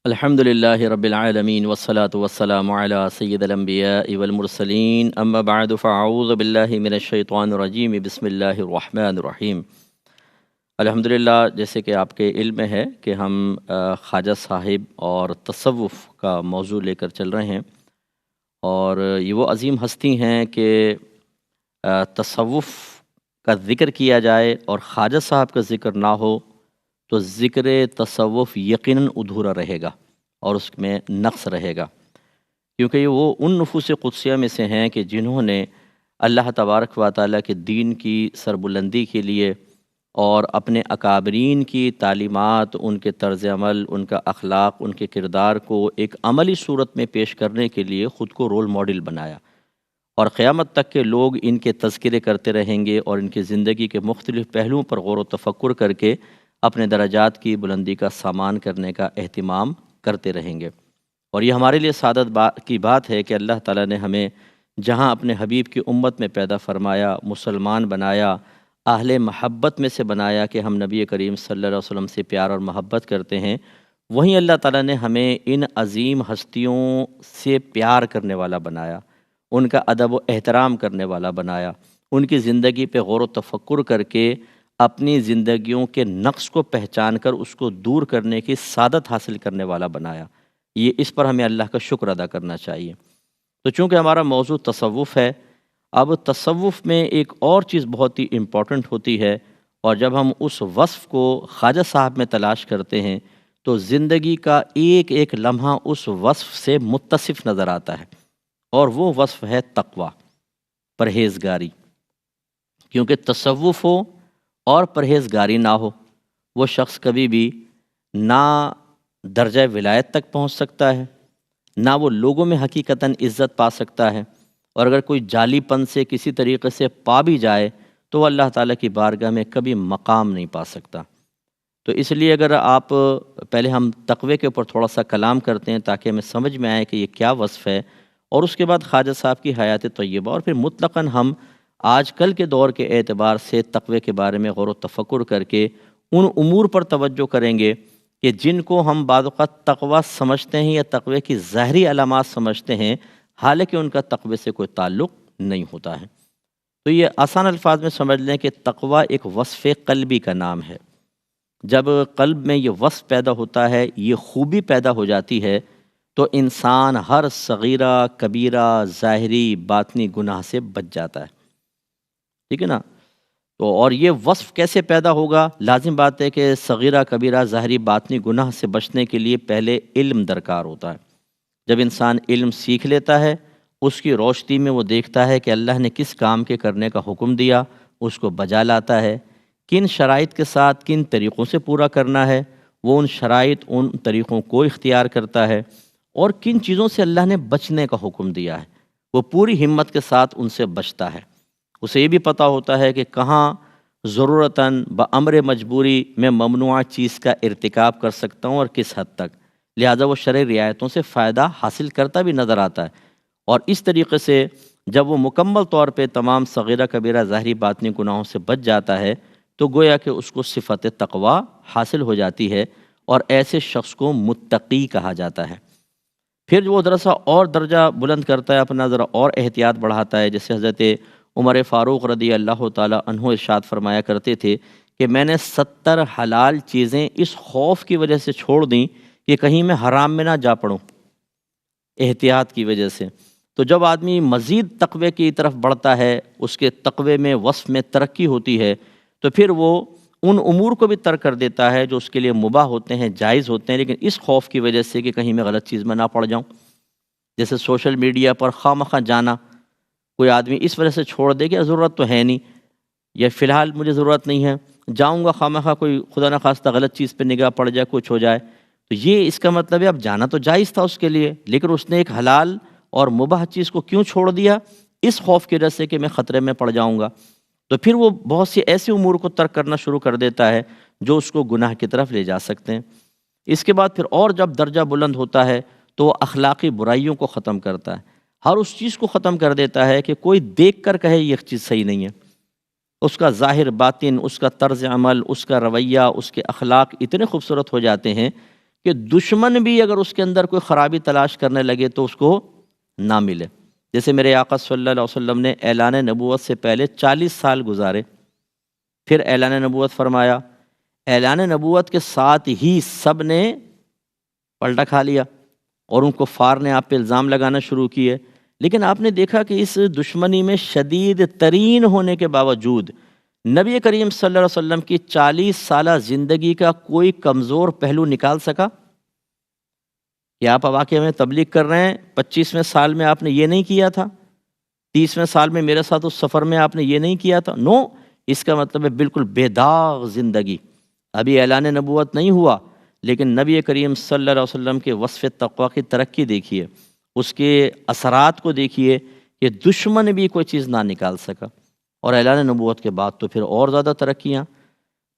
الحمدللہ رب العالمین والصلاة والسلام علی سید الانبیاء والمرسلین اما بعد فاعوذ باللہ من الشیطان الرجیم بسم اللہ الرحمن الرحیم۔ الحمدللہ، جیسے کہ آپ کے علم میں ہے کہ ہم خواجہ صاحب اور تصوف کا موضوع لے کر چل رہے ہیں، اور یہ وہ عظیم ہستی ہیں کہ تصوف کا ذکر کیا جائے اور خواجہ صاحب کا ذکر نہ ہو تو ذکر تصوف یقیناً ادھورا رہے گا اور اس میں نقص رہے گا، کیونکہ یہ وہ ان نفوس قدسیہ میں سے ہیں کہ جنہوں نے اللہ تبارک و تعالیٰ کے دین کی سربلندی کے لیے اور اپنے اکابرین کی تعلیمات، ان کے طرز عمل، ان کا اخلاق، ان کے کردار کو ایک عملی صورت میں پیش کرنے کے لیے خود کو رول ماڈل بنایا، اور قیامت تک کے لوگ ان کے تذکرے کرتے رہیں گے اور ان کی زندگی کے مختلف پہلوؤں پر غور و تفکر کر کے اپنے درجات کی بلندی کا سامان کرنے کا اہتمام کرتے رہیں گے۔ اور یہ ہمارے لیے سعادت کی بات ہے کہ اللہ تعالیٰ نے ہمیں جہاں اپنے حبیب کی امت میں پیدا فرمایا، مسلمان بنایا، اہل محبت میں سے بنایا کہ ہم نبی کریم صلی اللہ علیہ وسلم سے پیار اور محبت کرتے ہیں، وہیں اللہ تعالیٰ نے ہمیں ان عظیم ہستیوں سے پیار کرنے والا بنایا، ان کا ادب و احترام کرنے والا بنایا، ان کی زندگی پہ غور و تفکر کر کے اپنی زندگیوں کے نقص کو پہچان کر اس کو دور کرنے کی سعادت حاصل کرنے والا بنایا۔ یہ اس پر ہمیں اللہ کا شکر ادا کرنا چاہیے۔ تو چونکہ ہمارا موضوع تصوف ہے، اب تصوف میں ایک اور چیز بہت ہی امپورٹنٹ ہوتی ہے، اور جب ہم اس وصف کو خواجہ صاحب میں تلاش کرتے ہیں تو زندگی کا ایک ایک لمحہ اس وصف سے متصف نظر آتا ہے، اور وہ وصف ہے تقویٰ، پرہیزگاری۔ کیونکہ تصوف ہو اور پرہیزگاری نہ ہو، وہ شخص کبھی بھی نہ درجہ ولایت تک پہنچ سکتا ہے، نہ وہ لوگوں میں حقیقتاً عزت پا سکتا ہے، اور اگر کوئی جعلی پن سے کسی طریقے سے پا بھی جائے تو وہ اللہ تعالیٰ کی بارگاہ میں کبھی مقام نہیں پا سکتا۔ تو اس لیے اگر آپ پہلے ہم تقوی کے اوپر تھوڑا سا کلام کرتے ہیں تاکہ ہمیں سمجھ میں آئے کہ یہ کیا وصف ہے، اور اس کے بعد خواجہ صاحب کی حیات طیبہ، اور پھر مطلقاً ہم آج کل کے دور کے اعتبار سے تقوی کے بارے میں غور و تفکر کر کے ان امور پر توجہ کریں گے کہ جن کو ہم بعض اوقات تقوی سمجھتے ہیں یا تقوی کی ظاہری علامات سمجھتے ہیں، حالانکہ ان کا تقوی سے کوئی تعلق نہیں ہوتا ہے۔ تو یہ آسان الفاظ میں سمجھ لیں کہ تقوی ایک وصف قلبی کا نام ہے۔ جب قلب میں یہ وصف پیدا ہوتا ہے، یہ خوبی پیدا ہو جاتی ہے، تو انسان ہر صغیرہ کبیرہ ظاہری باطنی گناہ سے بچ جاتا ہے، ٹھیک ہے نا؟ تو اور یہ وصف کیسے پیدا ہوگا؟ لازم بات ہے کہ صغیرہ کبیرہ ظاہری باطنی گناہ سے بچنے کے لیے پہلے علم درکار ہوتا ہے۔ جب انسان علم سیکھ لیتا ہے، اس کی روشنی میں وہ دیکھتا ہے کہ اللہ نے کس کام کے کرنے کا حکم دیا، اس کو بجا لاتا ہے، کن شرائط کے ساتھ کن طریقوں سے پورا کرنا ہے، وہ ان شرائط ان طریقوں کو اختیار کرتا ہے، اور کن چیزوں سے اللہ نے بچنے کا حکم دیا ہے وہ پوری ہمت کے ساتھ ان سے بچتا ہے۔ اسے یہ بھی پتہ ہوتا ہے کہ کہاں ضرورتاً بامر مجبوری میں ممنوعہ چیز کا ارتکاب کر سکتا ہوں اور کس حد تک، لہٰذا وہ شرعی رعایتوں سے فائدہ حاصل کرتا بھی نظر آتا ہے۔ اور اس طریقے سے جب وہ مکمل طور پہ تمام صغیرہ کبیرہ ظاہری باطنی گناہوں سے بچ جاتا ہے تو گویا کہ اس کو صفت تقویٰ حاصل ہو جاتی ہے، اور ایسے شخص کو متقی کہا جاتا ہے۔ پھر وہ ذرا سا اور درجہ بلند کرتا ہے، اپنا ذرا اور احتیاط بڑھاتا ہے، جیسے حضرت عمر فاروق رضی اللہ تعالی عنہ ارشاد فرمایا کرتے تھے کہ میں نے 70 حلال چیزیں اس خوف کی وجہ سے چھوڑ دیں کہ کہیں میں حرام میں نہ جا پڑوں، احتیاط کی وجہ سے۔ تو جب آدمی مزید تقوی کی طرف بڑھتا ہے، اس کے تقوی میں وصف میں ترقی ہوتی ہے، تو پھر وہ ان امور کو بھی ترک کر دیتا ہے جو اس کے لیے مباح ہوتے ہیں، جائز ہوتے ہیں، لیکن اس خوف کی وجہ سے کہ کہیں میں غلط چیز میں نہ پڑ جاؤں۔ جیسے سوشل میڈیا پر خواہ مخواہ جانا، کوئی آدمی اس وجہ سے چھوڑ دے کہ ضرورت تو ہے نہیں، یا فی الحال مجھے ضرورت نہیں ہے، جاؤں گا خواہ مخواہ کوئی خدا نخواستہ غلط چیز پہ نگاہ پڑ جائے، کچھ ہو جائے، تو یہ اس کا مطلب ہے اب جانا تو جائز تھا اس کے لیے، لیکن اس نے ایک حلال اور مباح چیز کو کیوں چھوڑ دیا؟ اس خوف کی وجہ سے کہ میں خطرے میں پڑ جاؤں گا۔ تو پھر وہ بہت سی ایسے امور کو ترک کرنا شروع کر دیتا ہے جو اس کو گناہ کی طرف لے جا سکتے ہیں۔ اس کے بعد پھر اور جب درجہ بلند ہوتا ہے تو وہ اخلاقی برائیوں کو ختم کرتا ہے، ہر اس چیز کو ختم کر دیتا ہے کہ کوئی دیکھ کر کہے یہ چیز صحیح نہیں ہے۔ اس کا ظاہر باطن، اس کا طرز عمل، اس کا رویہ، اس کے اخلاق اتنے خوبصورت ہو جاتے ہیں کہ دشمن بھی اگر اس کے اندر کوئی خرابی تلاش کرنے لگے تو اس کو نہ ملے۔ جیسے میرے آقا صلی اللہ علیہ وسلم نے اعلان نبوت سے پہلے 40 سال گزارے، پھر اعلان نبوت فرمایا، اعلان نبوت کے ساتھ ہی سب نے پلٹا کھا لیا اور ان کفار نے آپ پہ الزام لگانا شروع کیے۔ لیکن آپ نے دیکھا کہ اس دشمنی میں شدید ترین ہونے کے باوجود نبی کریم صلی اللہ علیہ وسلم کی 40 سالہ زندگی کا کوئی کمزور پہلو نکال سکا؟ کہ آپ واقعہ میں تبلیغ کر رہے ہیں، 25ویں سال میں آپ نے یہ نہیں کیا تھا، 30ویں سال میں میرے ساتھ اس سفر میں آپ نے یہ نہیں کیا تھا؟ نو، اس کا مطلب ہے بالکل بے داغ زندگی۔ ابھی اعلان نبوت نہیں ہوا لیکن نبی کریم صلی اللہ علیہ وسلم کے وصف تقوی کی ترقی دیکھیے، اس کے اثرات کو دیکھیے کہ دشمن بھی کوئی چیز نہ نکال سکا، اور اعلان نبوت کے بعد تو پھر اور زیادہ ترقیاں۔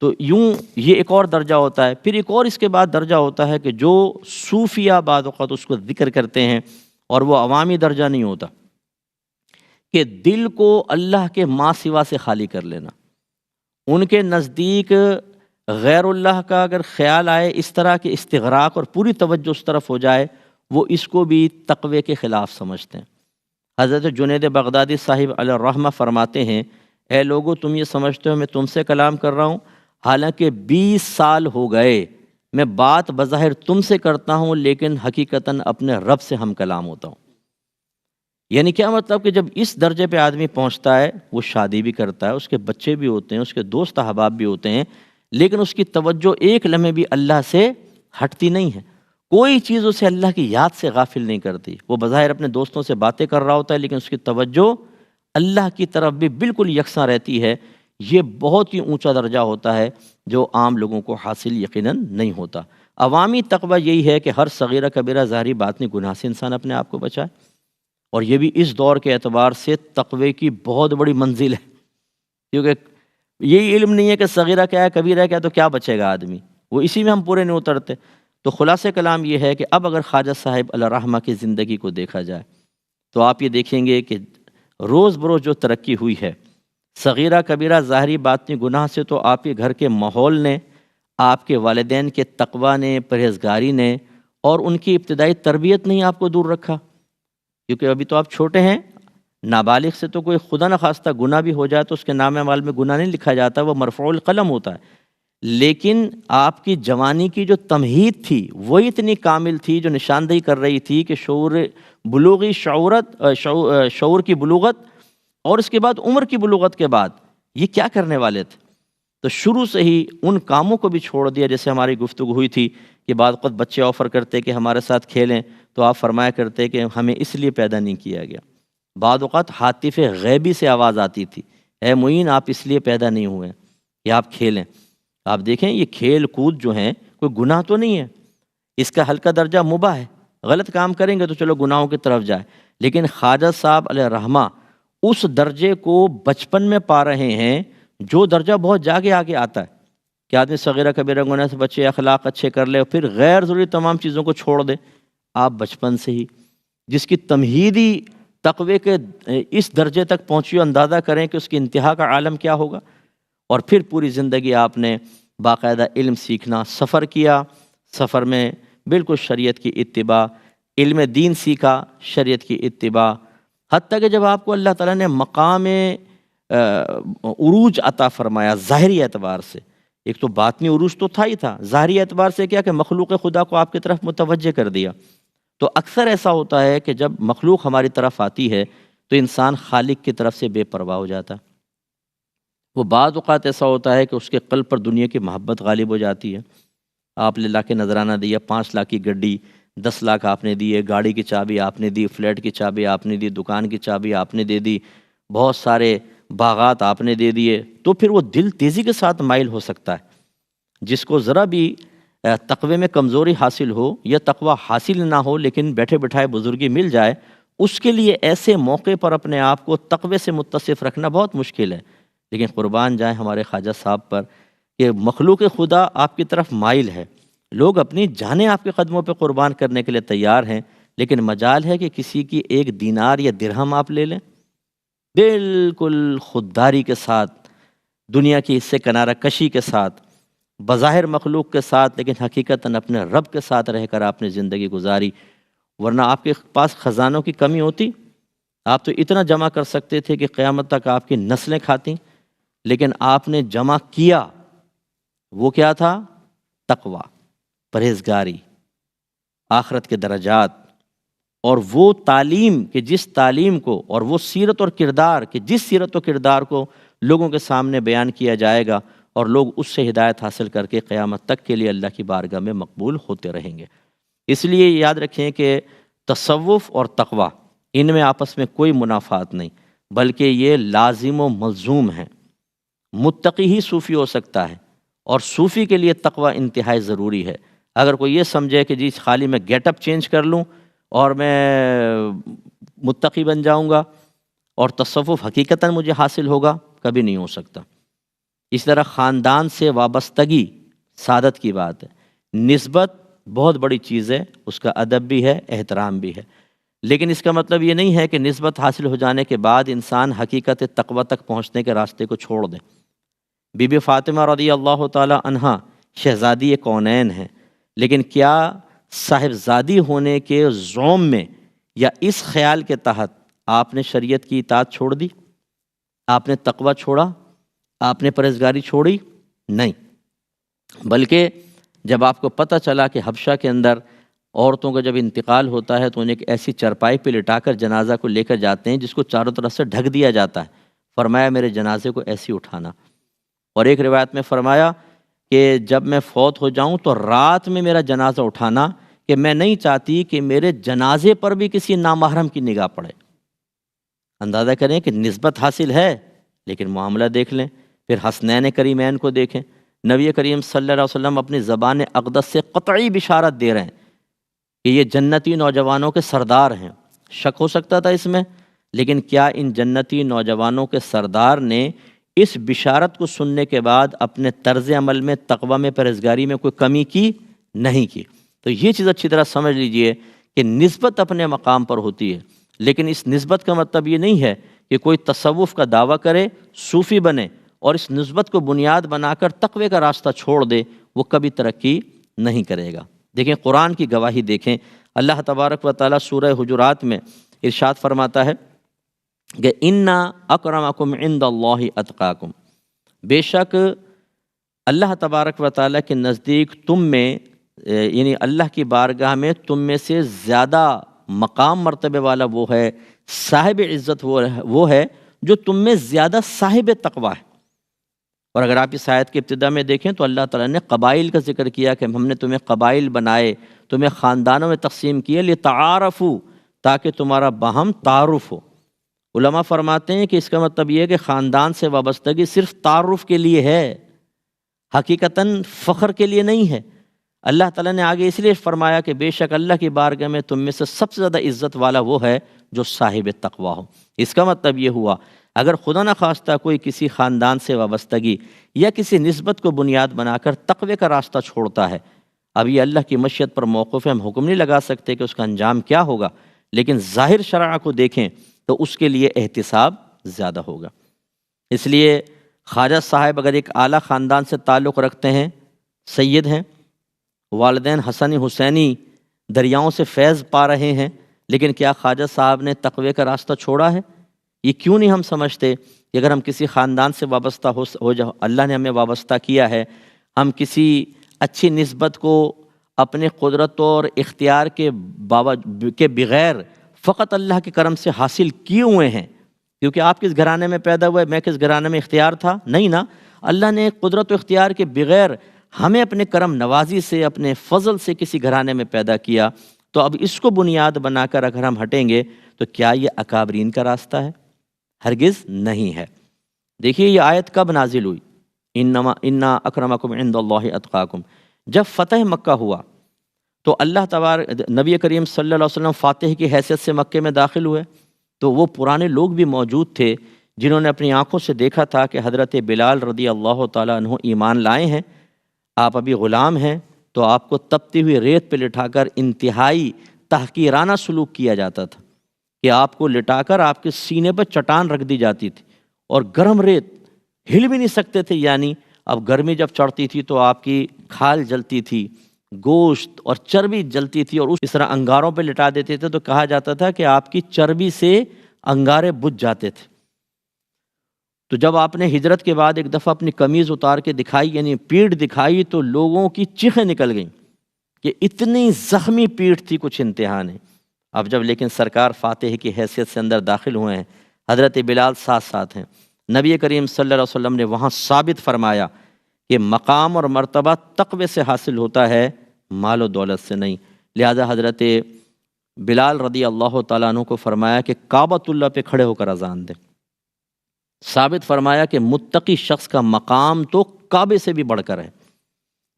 تو یوں یہ ایک اور درجہ ہوتا ہے۔ پھر ایک اور اس کے بعد درجہ ہوتا ہے کہ جو صوفیہ بعض اوقات اس کو ذکر کرتے ہیں، اور وہ عوامی درجہ نہیں ہوتا، کہ دل کو اللہ کے ماں سوا سے خالی کر لینا۔ ان کے نزدیک غیر اللہ کا اگر خیال آئے اس طرح کے استغراق اور پوری توجہ اس طرف ہو جائے، وہ اس کو بھی تقوی کے خلاف سمجھتے ہیں۔ حضرت جنید بغدادی صاحب علیہ الرحمہ فرماتے ہیں، اے لوگو تم یہ سمجھتے ہو میں تم سے کلام کر رہا ہوں، حالانکہ 20 سال ہو گئے میں بات بظاہر تم سے کرتا ہوں لیکن حقیقتاً اپنے رب سے ہم کلام ہوتا ہوں۔ یعنی کیا مطلب کہ جب اس درجے پہ آدمی پہنچتا ہے، وہ شادی بھی کرتا ہے، اس کے بچے بھی ہوتے ہیں، اس کے دوست احباب بھی ہوتے ہیں، لیکن اس کی توجہ ایک لمحے بھی اللہ سے ہٹتی نہیں ہے۔ کوئی چیز اسے اللہ کی یاد سے غافل نہیں کرتی۔ وہ بظاہر اپنے دوستوں سے باتیں کر رہا ہوتا ہے لیکن اس کی توجہ اللہ کی طرف بھی بالکل یکساں رہتی ہے۔ یہ بہت ہی اونچا درجہ ہوتا ہے جو عام لوگوں کو حاصل یقیناً نہیں ہوتا۔ عوامی تقویٰ یہی ہے کہ ہر صغیرہ کبیرہ ظاہری باطنی گناہ سے انسان اپنے آپ کو بچائے، اور یہ بھی اس دور کے اعتبار سے تقوی کی بہت بڑی منزل ہے، کیونکہ یہی علم نہیں ہے کہ صغیرہ کیا ہے کبیرہ کیا ہے، تو کیا بچے گا آدمی، وہ اسی میں ہم پورے نہیں اترتے۔ تو خلاصہ کلام یہ ہے کہ اب اگر خواجہ صاحب علیہ الرحمہ کی زندگی کو دیکھا جائے تو آپ یہ دیکھیں گے کہ روز بروز جو ترقی ہوئی ہے، صغیرہ کبیرہ ظاہری باطنی گناہ سے تو آپ کے گھر کے ماحول نے، آپ کے والدین کے تقویٰ نے، پرہیزگاری نے، اور ان کی ابتدائی تربیت نے ہی آپ کو دور رکھا، کیونکہ ابھی تو آپ چھوٹے ہیں۔ نابالغ سے تو کوئی خدا نخواستہ گناہ بھی ہو جائے تو اس کے نام اعمال میں گناہ نہیں لکھا جاتا، وہ مرفوع القلم ہوتا ہے۔ لیکن آپ کی جوانی کی جو تمہید تھی وہ اتنی کامل تھی، جو نشاندہی کر رہی تھی کہ شعور کی بلوغت، اور اس کے بعد عمر کی بلوغت کے بعد یہ کیا کرنے والے تھے۔ تو شروع سے ہی ان کاموں کو بھی چھوڑ دیا۔ جیسے ہماری گفتگو ہوئی تھی کہ بعض وقت بچے آفر کرتے کہ ہمارے ساتھ کھیلیں، تو آپ فرمایا کرتے کہ ہمیں اس لیے پیدا نہیں کیا گیا۔ بعض اوقات ہاتف غیبی سے آواز آتی تھی، اے معین آپ اس لیے پیدا نہیں ہوئے کہ آپ کھیلیں۔ آپ دیکھیں یہ کھیل کود جو ہیں کوئی گناہ تو نہیں ہے، اس کا ہلکا درجہ مباح ہے، غلط کام کریں گے تو چلو گناہوں کی طرف جائے، لیکن خواجہ صاحب علیہ الرحمہ اس درجے کو بچپن میں پا رہے ہیں جو درجہ بہت جاگے آگے آتا ہے کہ آدمی صغیرہ کبیرہ گناہ سے بچے، اخلاق اچھے کر لے، پھر غیر ضروری تمام چیزوں کو چھوڑ دے۔ آپ بچپن سے ہی جس کی تمہیدی تقوی کے اس درجے تک پہنچی، اندازہ کریں کہ اس کی انتہا کا عالم کیا ہوگا۔ اور پھر پوری زندگی آپ نے باقاعدہ علم سیکھنا، سفر کیا، سفر میں بالکل شریعت کی اتباع، علم دین سیکھا، شریعت کی اتباع، حتیٰ کہ جب آپ کو اللہ تعالیٰ نے مقام عروج عطا فرمایا ظاہری اعتبار سے، ایک تو باطنی عروج تو تھا ہی تھا، ظاہری اعتبار سے کیا کہ مخلوق خدا کو آپ کی طرف متوجہ کر دیا۔ تو اکثر ایسا ہوتا ہے کہ جب مخلوق ہماری طرف آتی ہے تو انسان خالق کی طرف سے بے پرواہ ہو جاتا ہے۔ وہ بعض اوقات ایسا ہوتا ہے کہ اس کے قلب پر دنیا کی محبت غالب ہو جاتی ہے۔ آپ نے لاکھ نذرانہ دیا، 5 لاکھ کی گڈی، 10 لاکھ آپ نے دیے، گاڑی کی چابی آپ نے دی، فلیٹ کی چابی آپ نے دی، دکان کی چابی آپ نے دے دی، بہت سارے باغات آپ نے دے دیے، تو پھر وہ دل تیزی کے ساتھ مائل ہو سکتا ہے۔ جس کو ذرا بھی تقوی میں کمزوری حاصل ہو یا تقوی حاصل نہ ہو لیکن بیٹھے بٹھائے بزرگی مل جائے، اس کے لیے ایسے موقع پر اپنے آپ کو تقوی سے متصف رکھنا بہت مشکل ہے۔ لیکن قربان جائیں ہمارے خواجہ صاحب پر کہ مخلوق خدا آپ کی طرف مائل ہے، لوگ اپنی جانیں آپ کے قدموں پہ قربان کرنے کے لیے تیار ہیں، لیکن مجال ہے کہ کسی کی 1 دینار یا درہم آپ لے لیں، بالکل خودداری کے ساتھ، دنیا کی اس سے کنارہ کشی کے ساتھ، بظاہر مخلوق کے ساتھ لیکن حقیقتاً اپنے رب کے ساتھ رہ کر آپ نے زندگی گزاری، ورنہ آپ کے پاس خزانوں کی کمی ہوتی؟ آپ تو اتنا جمع کر سکتے تھے کہ قیامت تک آپ کی نسلیں کھاتیں، لیکن آپ نے جمع کیا، وہ کیا تھا؟ تقوی، پرہیزگاری، آخرت کے درجات، اور وہ تعلیم کہ جس تعلیم کو، اور وہ سیرت اور کردار کہ جس سیرت و کردار کو لوگوں کے سامنے بیان کیا جائے گا اور لوگ اس سے ہدایت حاصل کر کے قیامت تک کے لیے اللہ کی بارگاہ میں مقبول ہوتے رہیں گے۔ اس لیے یاد رکھیں کہ تصوف اور تقوی ان میں آپس میں کوئی منافات نہیں، بلکہ یہ لازم و ملزوم ہیں۔ متقی ہی صوفی ہو سکتا ہے، اور صوفی کے لیے تقوی انتہائی ضروری ہے۔ اگر کوئی یہ سمجھے کہ جی خالی میں گیٹ اپ چینج کر لوں اور میں متقی بن جاؤں گا اور تصوف حقیقتاً مجھے حاصل ہوگا، کبھی نہیں ہو سکتا۔ اس طرح خاندان سے وابستگی سعادت کی بات ہے، نسبت بہت بڑی چیز ہے، اس کا ادب بھی ہے، احترام بھی ہے، لیکن اس کا مطلب یہ نہیں ہے کہ نسبت حاصل ہو جانے کے بعد انسان حقیقت تقوی تک پہنچنے کے راستے کو چھوڑ دے۔ بی بی فاطمہ رضی اللہ تعالی عنہا شہزادی کونین ہیں، لیکن کیا صاحبزادی ہونے کے زوم میں یا اس خیال کے تحت آپ نے شریعت کی اطاعت چھوڑ دی؟ آپ نے تقوی چھوڑا؟ آپ نے پرہیزگاری چھوڑی؟ نہیں، بلکہ جب آپ کو پتہ چلا کہ حبشہ کے اندر عورتوں کا جب انتقال ہوتا ہے تو انہیں ایک ایسی چرپائی پہ لٹا کر جنازہ کو لے کر جاتے ہیں جس کو چاروں طرف سے ڈھک دیا جاتا ہے، فرمایا میرے جنازے کو ایسی اٹھانا۔ اور ایک روایت میں فرمایا کہ جب میں فوت ہو جاؤں تو رات میں میرا جنازہ اٹھانا، کہ میں نہیں چاہتی کہ میرے جنازے پر بھی کسی نامحرم کی نگاہ پڑے۔ اندازہ کریں کہ نسبت حاصل ہے، لیکن معاملہ دیکھ لیں۔ پھر حسنین کریمین کو دیکھیں، نبی کریم صلی اللہ علیہ وسلم اپنی زبان اقدس سے قطعی بشارت دے رہے ہیں کہ یہ جنتی نوجوانوں کے سردار ہیں۔ شک ہو سکتا تھا اس میں، لیکن کیا ان جنتی نوجوانوں کے سردار نے اس بشارت کو سننے کے بعد اپنے طرز عمل میں، تقوی میں، پرہیزگاری میں کوئی کمی کی؟ نہیں کی۔ تو یہ چیز اچھی طرح سمجھ لیجئے کہ نسبت اپنے مقام پر ہوتی ہے، لیکن اس نسبت کا مطلب یہ نہیں ہے کہ کوئی تصوف کا دعویٰ کرے، صوفی بنے اور اس نسبت کو بنیاد بنا کر تقوی کا راستہ چھوڑ دے، وہ کبھی ترقی نہیں کرے گا۔ دیکھیں قرآن کی گواہی دیکھیں، اللہ تبارک و تعالیٰ سورہ حجرات میں ارشاد فرماتا ہے کہ اِنَّا أَكْرَمَكُمْ عِنْدَ اللَّهِ أَتْقَاكُمْ، بے شک اللہ تبارک و تعالیٰ کے نزدیک تم میں، یعنی اللہ کی بارگاہ میں تم میں سے زیادہ مقام مرتبے والا وہ ہے، صاحب عزت وہ ہے جو تم میں زیادہ صاحب تقوی ہے۔ اور اگر آپ اس آیت کی ابتدا میں دیکھیں تو اللہ تعالیٰ نے قبائل کا ذکر کیا کہ ہم نے تمہیں قبائل بنائے، تمہیں خاندانوں میں تقسیم کیے، لِتَعَارَفُوا، تاکہ تمہارا باہم تعارف ہو۔ علماء فرماتے ہیں کہ اس کا مطلب یہ ہے کہ خاندان سے وابستگی صرف تعارف کے لیے ہے، حقیقتاً فخر کے لیے نہیں ہے۔ اللہ تعالیٰ نے آگے اس لیے فرمایا کہ بے شک اللہ کی بارگاہ میں تم میں سے سب سے زیادہ عزت والا وہ ہے جو صاحب تقوی ہو۔ اس کا مطلب یہ ہوا اگر خدا نخواستہ کوئی کسی خاندان سے وابستگی یا کسی نسبت کو بنیاد بنا کر تقوی کا راستہ چھوڑتا ہے، اب یہ اللہ کی مشیت پر موقف ہے، ہم حکم نہیں لگا سکتے کہ اس کا انجام کیا ہوگا، لیکن ظاہر شرع کو دیکھیں تو اس کے لیے احتساب زیادہ ہوگا۔ اس لیے خواجہ صاحب اگر ایک اعلیٰ خاندان سے تعلق رکھتے ہیں، سید ہیں، والدین حسن حسینی دریاؤں سے فیض پا رہے ہیں، لیکن کیا خواجہ صاحب نے تقوی کا راستہ چھوڑا ہے؟ یہ کیوں نہیں ہم سمجھتے کہ اگر ہم کسی خاندان سے وابستہ ہو جاؤ، اللہ نے ہمیں وابستہ کیا ہے، ہم کسی اچھی نسبت کو اپنے قدرت اور اختیار کے بغیر فقط اللہ کے کرم سے حاصل کیے ہوئے ہیں، کیونکہ آپ کس گھرانے میں پیدا ہوئے، میں کس گھرانے میں اختیار تھا؟ نہیں نا، اللہ نے قدرت و اختیار کے بغیر ہمیں اپنے کرم نوازی سے، اپنے فضل سے کسی گھرانے میں پیدا کیا۔ تو اب اس کو بنیاد بنا کر اگر ہم ہٹیں گے تو کیا یہ اکابرین کا راستہ ہے؟ ہرگز نہیں ہے۔ دیکھیے یہ آیت کب نازل ہوئی؟ اِنَّا أَكْرَمَكُمْ عِنْدَ اللَّهِ أَتْقَاكُمْ، جب فتح مکہ ہوا تو اللہ تبارک نبی کریم صلی اللہ علیہ وسلم فاتح کی حیثیت سے مکے میں داخل ہوئے، تو وہ پرانے لوگ بھی موجود تھے جنہوں نے اپنی آنکھوں سے دیکھا تھا کہ حضرت بلال رضی اللہ تعالیٰ عنہ ایمان لائے ہیں، آپ ابھی غلام ہیں، تو آپ کو تپتی ہوئی ریت پہ لٹا کر انتہائی تحقیرانہ سلوک کیا جاتا تھا کہ آپ کو لٹا کر آپ کے سینے پر چٹان رکھ دی جاتی تھی اور گرم ریت، ہل بھی نہیں سکتے تھے، یعنی اب گرمی جب چڑھتی تھی تو آپ کی کھال جلتی تھی، گوشت اور چربی جلتی تھی، اور اس طرح انگاروں پہ لٹا دیتے تھے تو کہا جاتا تھا کہ آپ کی چربی سے انگارے بجھ جاتے تھے۔ تو جب آپ نے ہجرت کے بعد ایک دفعہ اپنی قمیض اتار کے دکھائی، یعنی پیٹھ دکھائی، تو لوگوں کی چیخیں نکل گئیں کہ اتنی زخمی پیٹھ تھی، کچھ انتہا نہیں۔ اب جب لیکن سرکار فاتح کی حیثیت سے اندر داخل ہوئے ہیں، حضرت بلال ساتھ ساتھ ہیں، نبی کریم صلی اللہ علیہ وسلم نے وہاں ثابت فرمایا کہ مقام اور مرتبہ تقوی سے حاصل ہوتا ہے، مال و دولت سے نہیں۔ لہذا حضرت بلال رضی اللہ تعالیٰ عنہ کو فرمایا کہ کعبۃ اللہ پہ کھڑے ہو کر اذان دیں۔ ثابت فرمایا کہ متقی شخص کا مقام تو کعبے سے بھی بڑھ کر ہے۔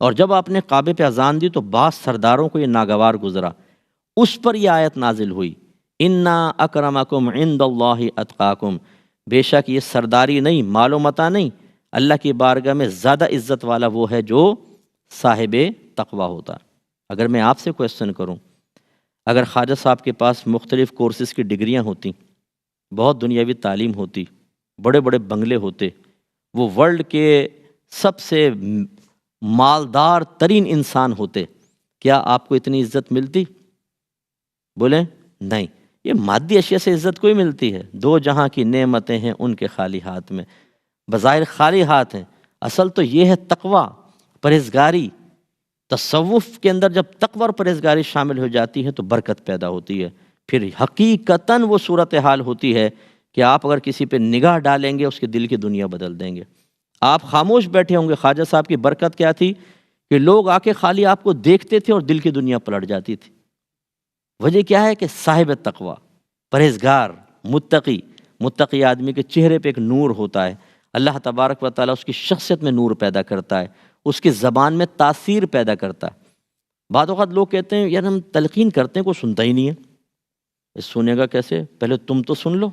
اور جب آپ نے کعبے پہ اذان دی تو بعض سرداروں کو یہ ناگوار گزرا، اس پر یہ آیت نازل ہوئی، انا اکرمکم عند اللہ اتقاکم، بے شک یہ سرداری نہیں، مال و متاع نہیں، اللہ کی بارگاہ میں زیادہ عزت والا وہ ہے جو صاحب تقوی ہوتا ہے۔ اگر میں آپ سے کویسچن کروں، اگر خواجہ صاحب کے پاس مختلف کورسز کی ڈگریاں ہوتی، بہت دنیاوی تعلیم ہوتی، بڑے بڑے بنگلے ہوتے، وہ ورلڈ کے سب سے مالدار ترین انسان ہوتے، کیا آپ کو اتنی عزت ملتی؟ بولیں نہیں۔ یہ مادی اشیاء سے عزت کوئی ملتی ہے؟ دو جہاں کی نعمتیں ہیں ان کے خالی ہاتھ میں، بظاہر خالی ہاتھ ہیں، اصل تو یہ ہے تقوی، پرہیزگاری۔ تصوف کے اندر جب تقوی اور پرہیزگاری شامل ہو جاتی ہے تو برکت پیدا ہوتی ہے، پھر حقیقتاً وہ صورتحال ہوتی ہے کہ آپ اگر کسی پہ نگاہ ڈالیں گے اس کے دل کی دنیا بدل دیں گے۔ آپ خاموش بیٹھے ہوں گے، خواجہ صاحب کی برکت کیا تھی کہ لوگ آ کے خالی آپ کو دیکھتے تھے اور دل کی دنیا پلٹ جاتی تھی۔ وجہ کیا ہے کہ صاحب تقوی، پرہیزگار، متقی آدمی کے چہرے پہ ایک نور ہوتا ہے، اللہ تبارک و تعالیٰ اس کی شخصیت میں نور پیدا کرتا ہے، اس کی زبان میں تاثیر پیدا کرتا ہے۔ بعض اوقات لوگ کہتے ہیں یار ہم تلقین کرتے ہیں کوئی سنتا ہی نہیں ہے۔ سنے گا کیسے؟ پہلے تم تو سن لو۔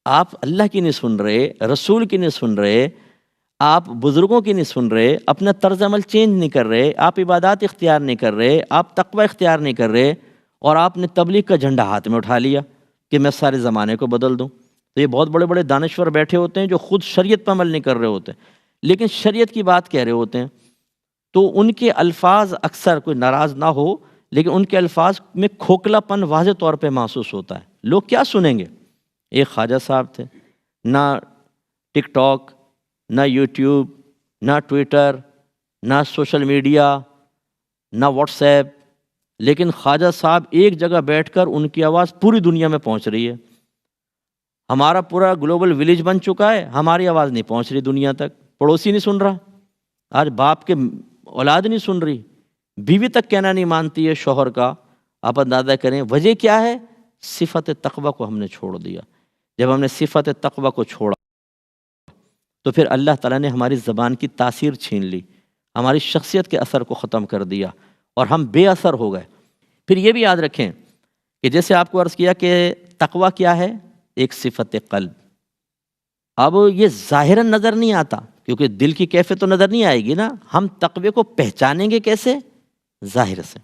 آپ اللہ کی نہیں سن رہے، رسول کی نہیں سن رہے، آپ بزرگوں کی نہیں سن رہے، اپنا طرز عمل چینج نہیں کر رہے، آپ عبادات اختیار نہیں کر رہے، آپ تقوی اختیار نہیں کر رہے، اور آپ نے تبلیغ کا جھنڈا ہاتھ میں اٹھا لیا کہ میں سارے زمانے کو بدل دوں۔ تو یہ بہت بڑے بڑے دانشور بیٹھے ہوتے ہیں جو خود شریعت پر عمل نہیں کر رہے ہوتے، لیکن شریعت کی بات کہہ رہے ہوتے ہیں، تو ان کے الفاظ اکثر کوئی ناراض نہ ہو لیکن ان کے الفاظ میں کھوکھلا پن واضح طور پہ محسوس ہوتا ہے۔ لوگ کیا سنیں گے؟ ایک خواجہ صاحب تھے، نہ ٹک ٹاک، نہ یوٹیوب، نہ ٹویٹر، نہ سوشل میڈیا، نہ واٹس ایپ، لیکن خواجہ صاحب ایک جگہ بیٹھ کر ان کی آواز پوری دنیا میں پہنچ رہی ہے۔ ہمارا پورا گلوبل ولیج بن چکا ہے، ہماری آواز نہیں پہنچ رہی دنیا تک، پڑوسی نہیں سن رہا، آج باپ کے اولاد نہیں سن رہی، بیوی تک کہنا نہیں مانتی ہے شوہر کا۔ آپ اندازہ کریں وجہ کیا ہے؟ صفت تقوی کو ہم نے چھوڑ دیا۔ جب ہم نے صفت تقوی کو چھوڑا تو پھر اللہ تعالیٰ نے ہماری زبان کی تاثیر چھین لی، ہماری شخصیت کے اثر کو ختم کر دیا اور ہم بے اثر ہو گئے۔ پھر یہ بھی یاد رکھیں کہ جیسے آپ کو عرض کیا کہ تقوی کیا ہے؟ ایک صفت قلب۔ اب یہ ظاہراً نظر نہیں آتا کیونکہ دل کی کیفیت تو نظر نہیں آئے گی نا، ہم تقوی کو پہچانیں گے کیسے؟ ظاہر سے۔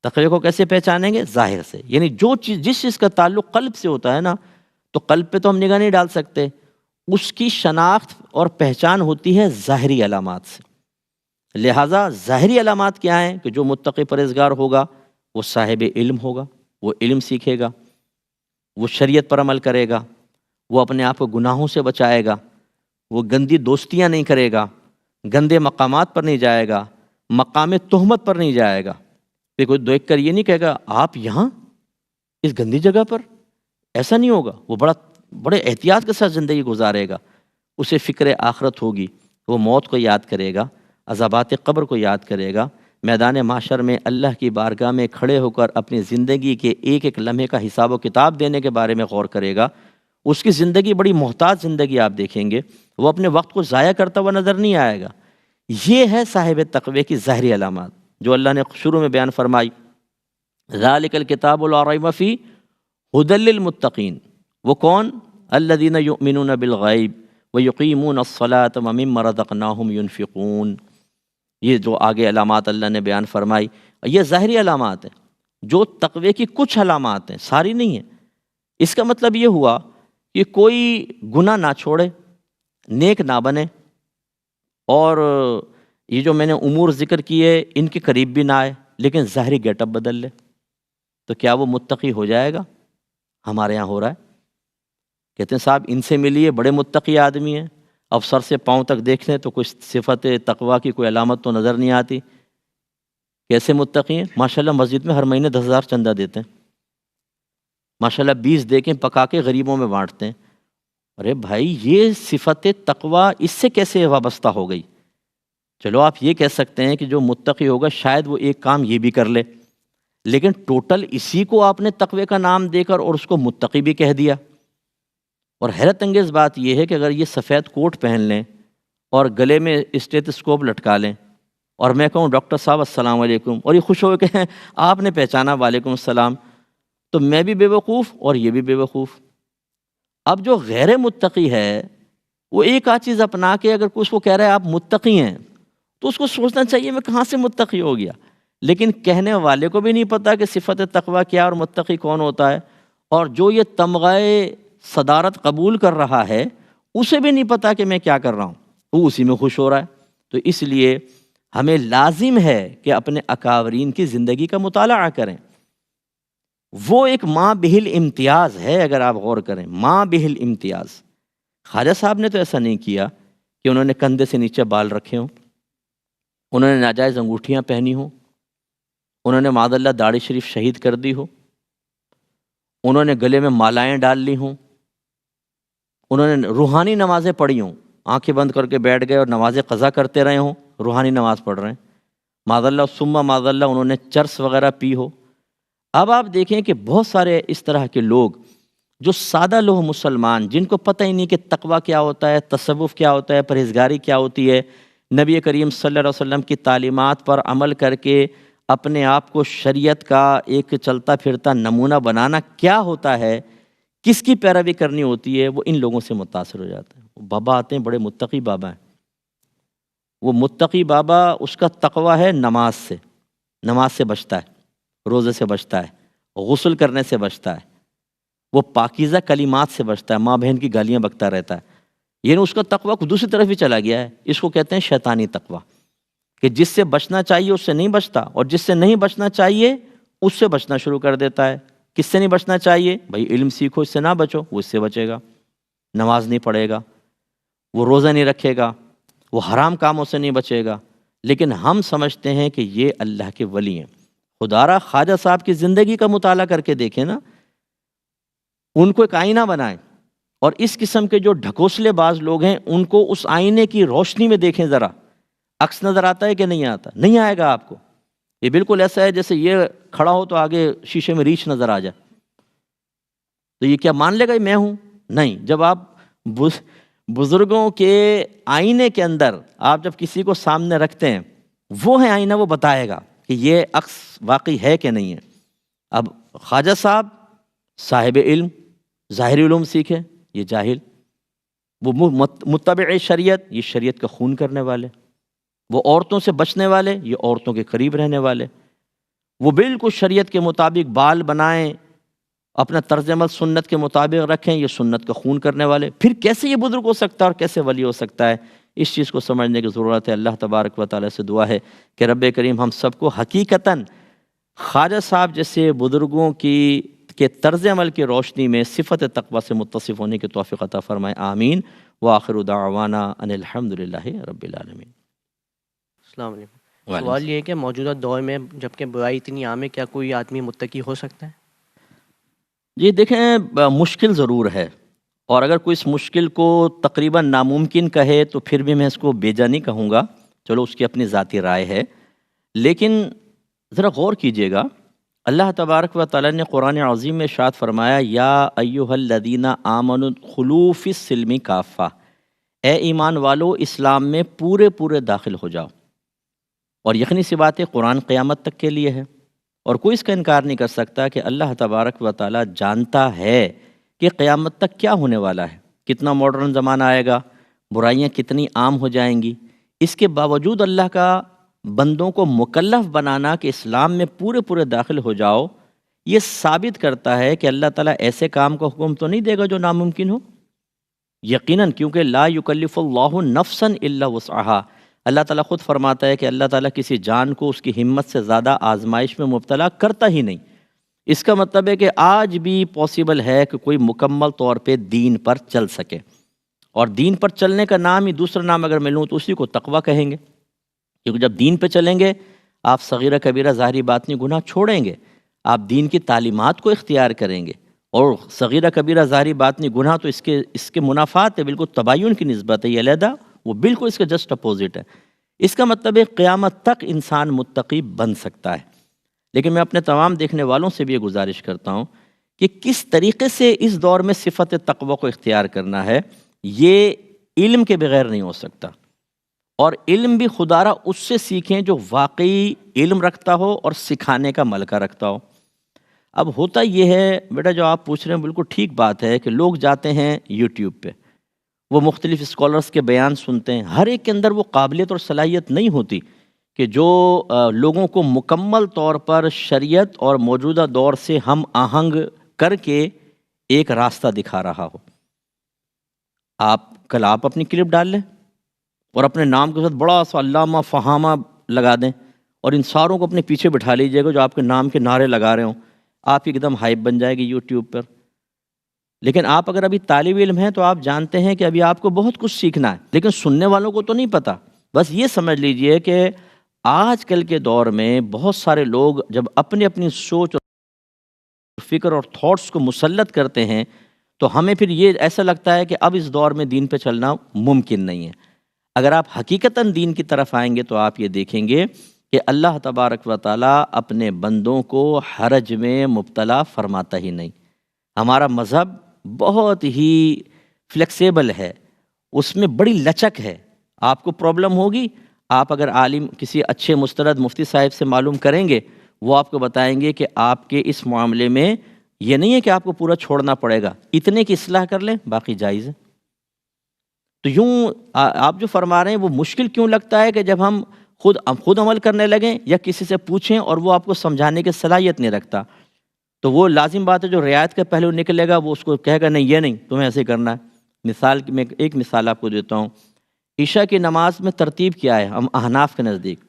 تقوی کو کیسے پہچانیں گے؟ ظاہر سے، یعنی جس چیز کا تعلق قلب سے ہوتا ہے نا، تو قلب پہ تو ہم نگاہ نہیں ڈال سکتے، اس کی شناخت اور پہچان ہوتی ہے ظاہری علامات سے۔ لہٰذا ظاہری علامات کیا ہیں؟ کہ جو متقی پرہیزگار ہوگا وہ صاحب علم ہوگا، وہ علم سیکھے گا، وہ شریعت پر عمل کرے گا، وہ اپنے آپ کو گناہوں سے بچائے گا، وہ گندی دوستیاں نہیں کرے گا، گندے مقامات پر نہیں جائے گا، مقام تہمت پر نہیں جائے گا۔ پھر کوئی دیکھ کر یہ نہیں کہے گا آپ یہاں اس گندی جگہ پر، ایسا نہیں ہوگا۔ وہ بڑے احتیاط کے ساتھ زندگی گزارے گا، اسے فکر آخرت ہوگی، وہ موت کو یاد کرے گا، عذابات قبر کو یاد کرے گا، میدان محشر میں اللہ کی بارگاہ میں کھڑے ہو کر اپنی زندگی کے ایک ایک لمحے کا حساب و کتاب دینے کے بارے میں غور کرے گا۔ اس کی زندگی بڑی محتاط زندگی آپ دیکھیں گے، وہ اپنے وقت کو ضائع کرتا ہوا نظر نہیں آئے گا۔ یہ ہے صاحب تقوی کی ظاہری علامات جو اللہ نے شروع میں بیان فرمائی، ذالک الکتاب لا ریب فیہ ھدی للمتقین۔ وہ کون؟ الذین یؤمنون بالغیب ویقیمون الصلاۃ ومما رزقناہم ینفقون۔ یہ جو آگے علامات اللہ نے بیان فرمائی، یہ ظاہری علامات ہیں۔ جو تقوی کی کچھ علامات ہیں، ساری نہیں ہیں۔ اس کا مطلب یہ ہوا کہ کوئی گناہ نہ چھوڑے، نیک نہ بنے، اور یہ جو میں نے امور ذکر کیے ان کے قریب بھی نہ آئے لیکن ظاہری گیٹ اپ بدل لے، تو کیا وہ متقی ہو جائے گا؟ ہمارے یہاں ہو رہا ہے، کہتے ہیں صاحب ان سے ملیے، بڑے متقی آدمی ہیں، اب سر سے پاؤں تک دیکھ لیں تو کچھ صفت تقویٰ کی کوئی علامت تو نظر نہیں آتی۔ کیسے متقی ہیں؟ ماشاءاللہ مسجد میں ہر مہینے 10,000 چندہ دیتے ہیں، ماشاءاللہ 20 دے کے پکا کے غریبوں میں بانٹتے ہیں۔ ارے بھائی یہ صفت تقویٰ اس سے کیسے وابستہ ہو گئی؟ چلو آپ یہ کہہ سکتے ہیں کہ جو متقی ہوگا شاید وہ ایک کام یہ بھی کر لے، لیکن ٹوٹل اسی کو آپ نے تقوی کا نام دے کر اور اس کو متقی بھی کہہ دیا۔ اور حیرت انگیز بات یہ ہے کہ اگر یہ سفید کوٹ پہن لیں اور گلے میں اسٹیتھوسکوپ لٹکا لیں اور میں کہوں ڈاکٹر صاحب السلام علیکم، اور یہ خوش ہو کے کہیں آپ نے پہچانا وعلیکم السلام، تو میں بھی بے وقوف اور یہ بھی بے وقوف۔ اب جو غیر متقی ہے وہ ایک آدھ چیز اپنا کے اگر کوئی اس کو کہہ رہا ہے آپ متقی ہیں تو اس کو سوچنا چاہیے میں کہاں سے متقی ہو گیا، لیکن کہنے والے کو بھی نہیں پتا کہ صفت تقویٰ کیا اور متقی کون ہوتا ہے، اور جو یہ تمغہ صدارت قبول کر رہا ہے اسے بھی نہیں پتا کہ میں کیا کر رہا ہوں، وہ اسی میں خوش ہو رہا ہے۔ تو اس لیے ہمیں لازم ہے کہ اپنے اکابرین کی زندگی کا مطالعہ کریں۔ وہ ایک ماں بہل امتیاز ہے، اگر آپ غور کریں ماں بہل امتیاز۔ خواجہ صاحب نے تو ایسا نہیں کیا کہ انہوں نے کندھے سے نیچے بال رکھے ہوں، انہوں نے ناجائز انگوٹھیاں پہنی ہوں، انہوں نے معاذ اللہ داڑھی شریف شہید کر دی ہو، انہوں نے گلے میں مالائیں ڈال لی ہوں، انہوں نے روحانی نمازیں پڑھی ہوں، آنکھیں بند کر کے بیٹھ گئے اور نمازیں قضا کرتے رہے ہوں، روحانی نماز پڑھ رہے ہیں، معاذ اللہ ثم معاذ اللہ انہوں نے چرس وغیرہ پی ہو۔ اب آپ دیکھیں کہ بہت سارے اس طرح کے لوگ جو سادہ لوگ مسلمان، جن کو پتہ ہی نہیں کہ تقویٰ کیا ہوتا ہے، تصوف کیا ہوتا ہے، پرہیزگاری کیا ہوتی ہے، نبی کریم صلی اللہ علیہ وسلم کی تعلیمات پر عمل کر کے اپنے آپ کو شریعت کا ایک چلتا پھرتا نمونہ بنانا کیا ہوتا ہے، کس کی پیروی کرنی ہوتی ہے، وہ ان لوگوں سے متاثر ہو جاتے ہیں۔ بابا آتے ہیں، بڑے متقی بابا ہیں، وہ متقی بابا اس کا تقویٰ ہے نماز سے بچتا ہے، روزے سے بچتا ہے، غسل کرنے سے بچتا ہے، وہ پاکیزہ کلمات سے بچتا ہے، ماں بہن کی گالیاں بکتا رہتا ہے، یعنی اس کا تقویٰ دوسری طرف ہی چلا گیا ہے۔ اس کو کہتے ہیں شیطانی تقویٰ، کہ جس سے بچنا چاہیے اس سے نہیں بچتا، اور جس سے نہیں بچنا چاہیے اس سے بچنا شروع کر دیتا ہے۔ کس سے نہیں بچنا چاہیے؟ بھائی علم سیکھو، اس سے نہ بچو، وہ اس سے بچے گا، نماز نہیں پڑھے گا، وہ روزہ نہیں رکھے گا، وہ حرام کاموں سے نہیں بچے گا۔ لیکن ہم سمجھتے ہیں کہ یہ اللہ کے ولی ہیں۔ خدا را خواجہ صاحب کی زندگی کا مطالعہ کر کے دیکھیں نا، ان کو ایک آئینہ بنائیں، اور اس قسم کے جو ڈھکوسلے باز لوگ ہیں ان کو اس آئینے کی روشنی میں دیکھیں، ذرا عکس نظر آتا ہے کہ نہیں آتا؟ نہیں آئے گا آپ کو۔ یہ بالکل ایسا ہے جیسے یہ کھڑا ہو تو آگے شیشے میں ریچھ نظر آ جائے، تو یہ کیا مان لے گا میں ہوں؟ نہیں۔ جب آپ بزرگوں کے آئینے کے اندر آپ جب کسی کو سامنے رکھتے ہیں، وہ ہے آئینہ، وہ بتائے گا کہ یہ عکس واقعی ہے کہ نہیں ہے۔ اب خواجہ صاحب صاحب علم، ظاہری علوم سیکھے، یہ جاہل، وہ متبع شریعت، یہ شریعت کا خون کرنے والے، وہ عورتوں سے بچنے والے، یہ عورتوں کے قریب رہنے والے، وہ بالکل شریعت کے مطابق بال بنائیں، اپنا طرز عمل سنت کے مطابق رکھیں، یہ سنت کا خون کرنے والے۔ پھر کیسے یہ بزرگ ہو سکتا ہے اور کیسے ولی ہو سکتا ہے؟ اس چیز کو سمجھنے کی ضرورت ہے۔ اللہ تبارک و تعالیٰ سے دعا ہے کہ رب کریم ہم سب کو حقیقتاً خواجہ صاحب جیسے بزرگوں کے طرز عمل کی روشنی میں صفت تقویٰ سے متصف ہونے کی توفیق عطا فرمائے، آمین۔ وآخر دعوانا ان الحمدللہ رب العالمین۔ السلام علیکم۔ سوال یہ ہے کہ موجودہ دور میں جبکہ برائی اتنی عام ہے، کیا کوئی آدمی متقی ہو سکتا ہے؟ جی دیکھیں، مشکل ضرور ہے، اور اگر کوئی اس مشکل کو تقریباً ناممکن کہے تو پھر بھی میں اس کو بیجا نہیں کہوں گا، چلو اس کی اپنی ذاتی رائے ہے، لیکن ذرا غور کیجئے گا۔ اللہ تبارک و تعالیٰ نے قرآن عظیم میں ارشاد فرمایا، یا ایھا الذین آمنوا ادخلوا فی السلم کافہ، اے ایمان والو اسلام میں پورے داخل ہو جاؤ۔ اور یقینی سی بات ہے قرآن قیامت تک کے لیے ہے، اور کوئی اس کا انکار نہیں کر سکتا کہ اللہ تبارک و تعالیٰ جانتا ہے کہ قیامت تک کیا ہونے والا ہے، کتنا ماڈرن زمانہ آئے گا، برائیاں کتنی عام ہو جائیں گی۔ اس کے باوجود اللہ کا بندوں کو مکلف بنانا کہ اسلام میں پورے داخل ہو جاؤ، یہ ثابت کرتا ہے کہ اللہ تعالیٰ ایسے کام کا حکم تو نہیں دے گا جو ناممکن ہو۔ یقیناً، کیونکہ لا یکلف اللہ نفسا الا وسعها، اللہ تعالیٰ خود فرماتا ہے کہ اللہ تعالیٰ کسی جان کو اس کی ہمت سے زیادہ آزمائش میں مبتلا کرتا ہی نہیں۔ اس کا مطلب ہے کہ آج بھی پاسبل ہے کہ کوئی مکمل طور پہ دین پر چل سکے، اور دین پر چلنے کا نام ہی دوسرا نام اگر میں لوں تو اسی کو تقویٰ کہیں گے، کیونکہ جب دین پہ چلیں گے آپ صغیرہ کبیرہ ظاہری باطنی گناہ چھوڑیں گے، آپ دین کی تعلیمات کو اختیار کریں گے، اور صغیرہ کبیرہ ظاہری باطنی گناہ تو اس کے منافات ہے، بالکل تباین کی نسبت ہے، یہ علیحدہ، وہ بالکل اس کا جسٹ اپوزٹ ہے۔ اس کا مطلب ہے قیامت تک انسان متقی بن سکتا ہے۔ لیکن میں اپنے تمام دیکھنے والوں سے بھی یہ گزارش کرتا ہوں کہ کس طریقے سے اس دور میں صفت تقوی کو اختیار کرنا ہے، یہ علم کے بغیر نہیں ہو سکتا، اور علم بھی خدا را اس سے سیکھیں جو واقعی علم رکھتا ہو اور سکھانے کا ملکہ رکھتا ہو۔ اب ہوتا یہ ہے بیٹا، جو آپ پوچھ رہے ہیں بالکل ٹھیک بات ہے کہ لوگ جاتے ہیں یوٹیوب پہ، وہ مختلف اسکالرز کے بیان سنتے ہیں، ہر ایک کے اندر وہ قابلیت اور صلاحیت نہیں ہوتی کہ جو لوگوں کو مکمل طور پر شریعت اور موجودہ دور سے ہم آہنگ کر کے ایک راستہ دکھا رہا ہو۔ آپ اپنی کلپ ڈال لیں اور اپنے نام کے ساتھ بڑا سا علامہ فہامہ لگا دیں، اور ان ساروں کو اپنے پیچھے بٹھا لیجئے گا جو آپ کے نام کے نعرے لگا رہے ہوں، آپ ایک دم ہائپ بن جائے گی یوٹیوب پر۔ لیکن آپ اگر ابھی طالب علم ہیں تو آپ جانتے ہیں کہ ابھی آپ کو بہت کچھ سیکھنا ہے، لیکن سننے والوں کو تو نہیں پتہ۔ بس یہ سمجھ لیجئے کہ آج کل کے دور میں بہت سارے لوگ جب اپنی اپنی سوچ اور فکر اور تھاٹس کو مسلط کرتے ہیں تو ہمیں پھر یہ ایسا لگتا ہے کہ اب اس دور میں دین پہ چلنا ممکن نہیں ہے۔ اگر آپ حقیقتاً دین کی طرف آئیں گے تو آپ یہ دیکھیں گے کہ اللہ تبارک و تعالیٰ اپنے بندوں کو حرج میں مبتلا فرماتا ہی نہیں۔ ہمارا مذہب بہت ہی فلیکسیبل ہے، اس میں بڑی لچک ہے۔ آپ کو پرابلم ہوگی، آپ اگر عالم کسی اچھے مستند مفتی صاحب سے معلوم کریں گے، وہ آپ کو بتائیں گے کہ آپ کے اس معاملے میں یہ نہیں ہے کہ آپ کو پورا چھوڑنا پڑے گا، اتنے کی اصلاح کر لیں، باقی جائز ہے۔ تو یوں آپ جو فرما رہے ہیں وہ مشکل کیوں لگتا ہے کہ جب ہم خود عمل کرنے لگیں یا کسی سے پوچھیں اور وہ آپ کو سمجھانے کی صلاحیت نہیں رکھتا، تو وہ لازم بات ہے جو رعایت کا پہلو نکلے گا وہ اس کو کہے گا نہیں یہ نہیں تمہیں ایسے کرنا ہے۔ میں ایک مثال آپ کو دیتا ہوں، عشاء کی نماز میں ترتیب کیا ہے ہم احناف کے نزدیک؟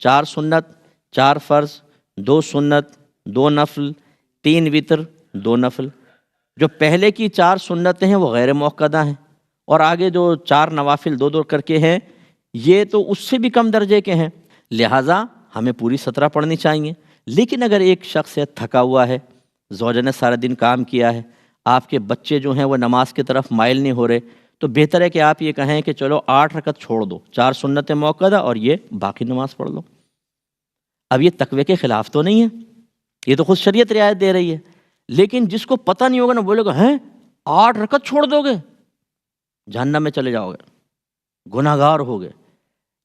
4 سنت، 4 فرض، 2 سنت، 2 نفل، 3 وتر، 2 نفل۔ جو پہلے کی 4 سنتیں ہیں وہ غیر موقدہ ہیں، اور آگے جو 4 نوافل 2 کر کے ہیں یہ تو اس سے بھی کم درجے کے ہیں، لہٰذا ہمیں پوری 17 پڑھنی چاہیے۔ لیکن اگر ایک شخص ہے تھکا ہوا ہے، زوجہ نے سارا دن کام کیا ہے، آپ کے بچے جو ہیں وہ نماز کی طرف مائل نہیں ہو رہے، تو بہتر ہے کہ آپ یہ کہیں کہ چلو 8 رکعت چھوڑ دو، 4 سنتیں موقدہ اور یہ باقی نماز پڑھ لو۔ اب یہ تقوی کے خلاف تو نہیں ہے، یہ تو خود شریعت رعایت دے رہی ہے۔ لیکن جس کو پتہ نہیں ہوگا نا بولے گا ہیں 8 رکعت چھوڑ دو گے، جہنم میں چلے جاؤ گے، گناہ گار ہو گئے۔